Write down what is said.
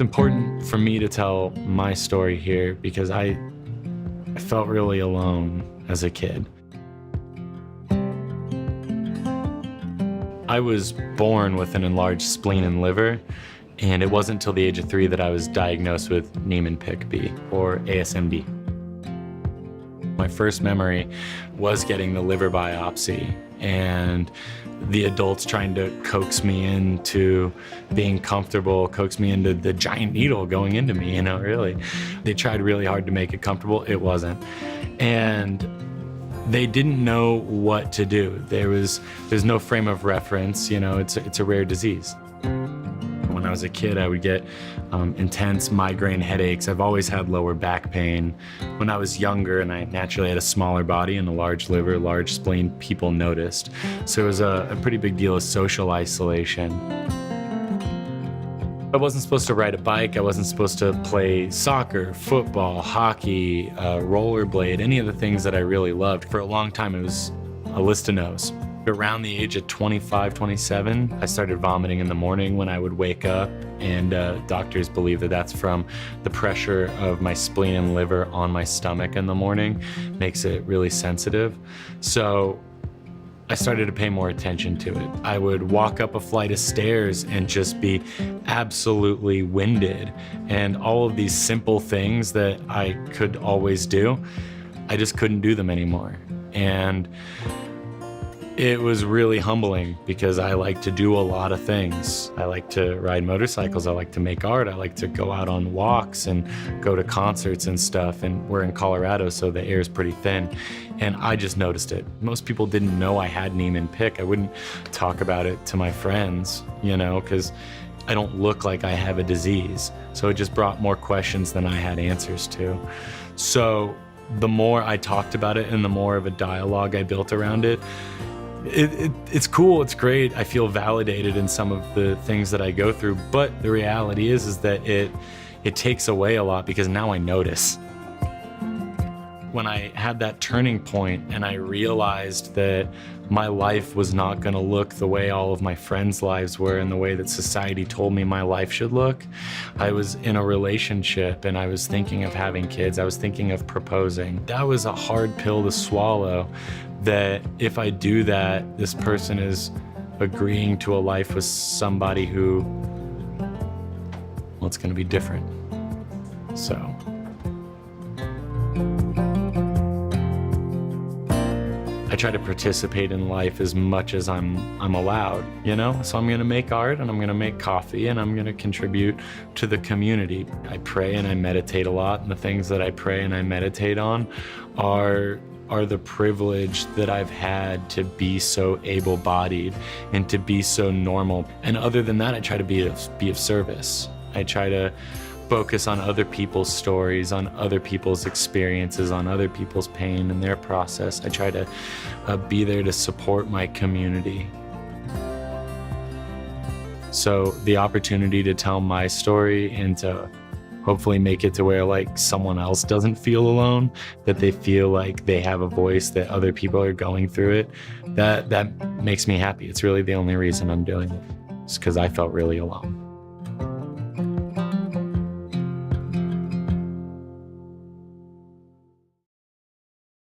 It's important for me to tell my story here because I felt really alone as a kid. I was born with an enlarged spleen and liver, and it wasn't until the age of 3 that I was diagnosed with Niemann-Pick B, or ASMD. My first memory was getting the liver biopsy and the adults trying to coax me into being comfortable, coax me into the giant needle going into me, you know, really. They tried really hard to make it comfortable. It wasn't. And they didn't know what to do. There's no frame of reference, you know, it's a rare disease. When I was a kid, I would get intense migraine headaches. I've always had lower back pain. When I was younger and I naturally had a smaller body and a large liver, large spleen, people noticed. So it was a pretty big deal of social isolation. I wasn't supposed to ride a bike. I wasn't supposed to play soccer, football, hockey, rollerblade, any of the things that I really loved. For a long time, it was a list of no's. Around the age of 25, 27, I started vomiting in the morning when I would wake up, and doctors believe that that's from the pressure of my spleen and liver on my stomach in the morning, makes it really sensitive. So I started to pay more attention to it. I would walk up a flight of stairs and just be absolutely winded, and all of these simple things that I could always do, I just couldn't do them anymore. And it was really humbling because I like to do a lot of things. I like to ride motorcycles, I like to make art, I like to go out on walks and go to concerts and stuff, and we're in Colorado, so the air is pretty thin, and I just noticed it. Most people didn't know I had Niemann-Pick. I wouldn't talk about it to my friends, you know, because I don't look like I have a disease. So it just brought more questions than I had answers to. So the more I talked about it and the more of a dialogue I built around it, it's cool, it's great. I feel validated in some of the things that I go through, but the reality is that it takes away a lot because now I notice. When I had that turning point and I realized that my life was not gonna look the way all of my friends' lives were and the way that society told me my life should look. I was in a relationship and I was thinking of having kids. I was thinking of proposing. That was a hard pill to swallow, that if I do that, this person is agreeing to a life with somebody who, well, it's gonna be different. So. I try to participate in life as much as I'm allowed, you know? So I'm gonna make art and I'm gonna make coffee and I'm gonna contribute to the community. I pray and I meditate a lot, and the things that I pray and I meditate on are the privilege that I've had to be so able-bodied and to be so normal. And other than that, I try to be of service. I try to focus on other people's stories, on other people's experiences, on other people's pain and their process. I try to be there to support my community. So the opportunity to tell my story and to hopefully make it to where like someone else doesn't feel alone, that they feel like they have a voice, that other people are going through it, that makes me happy. It's really the only reason I'm doing it. It's because I felt really alone.